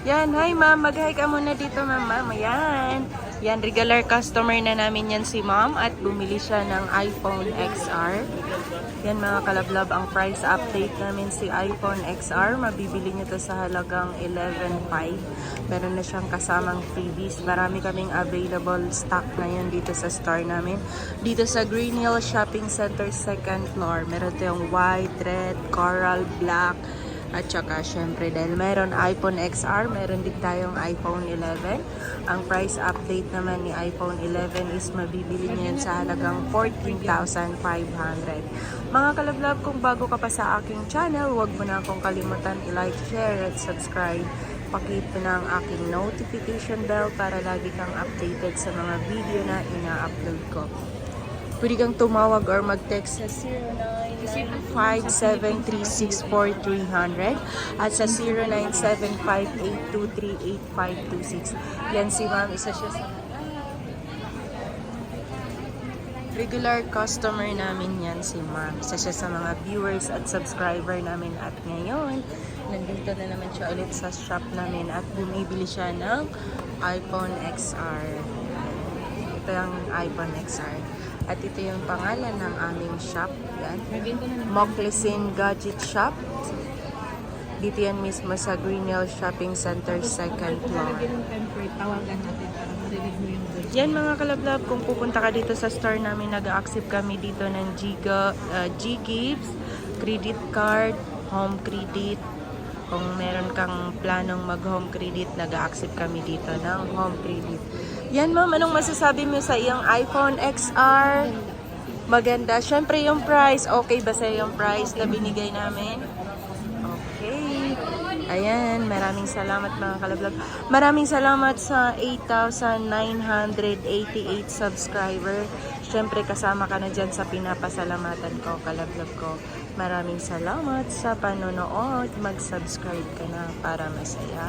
Yan, hi ma'am. Mag-hi ka muna dito ma'am. Ayan. Yan, regular customer na namin yan si ma'am at bumili siya ng iPhone XR. Yan mga kalablab, ang price update namin si iPhone XR. Mabibili nyo to sa halagang 11.5. Meron na siyang kasamang freebies. Marami kaming available stock ngayon dito sa store namin. Dito sa Green Hill Shopping Center, second floor. Meron tayong white, red, coral, black. At saka syempre dahil mayroon iPhone XR, meron din tayong iPhone 11. Ang price update naman ni iPhone 11 is mabibili niyan sa halagang 14,500. Mga kalablab, kung bago ka pa sa aking channel, huwag mo na akong kalimutan i-like, share at subscribe. Pakihit mo na ang aking notification bell para lagi kang updated sa mga video na ina-upload ko. Pwede kang tumawag or mag-text sa 0957364300 at sa 097582385526. Yan si ma'am, isa siya sa regular customer namin yan si ma'am. Isa siya sa mga viewers at subscriber namin at ngayon, nandito na naman siya ulit sa shop namin at bumibili siya ng iPhone XR. Ito yung iPhone XR. At ito yung pangalan ng aming shop. Yan. Moclesin Gadget Shop. Dito yan mismo sa Green Hill Shopping Center, second floor. Yan mga kalablab, kung pupunta ka dito sa store namin, nag-accept kami dito ng G-Gives, credit card, home credit. Kung meron kang planong mag-home credit, nag-accept kami dito ng home credit. Yan ma'am, anong masasabi mo sa iyong iPhone XR? Maganda. Syempre yung price, okay ba sa yung price na binigay namin? Okay. Ayan, maraming salamat mga kalablog. Maraming salamat sa 8,988 subscriber. Syempre kasama ka na dyan sa pinapasalamatan ko, kalablog ko. Maraming salamat sa panonood. Mag-subscribe ka na para masaya.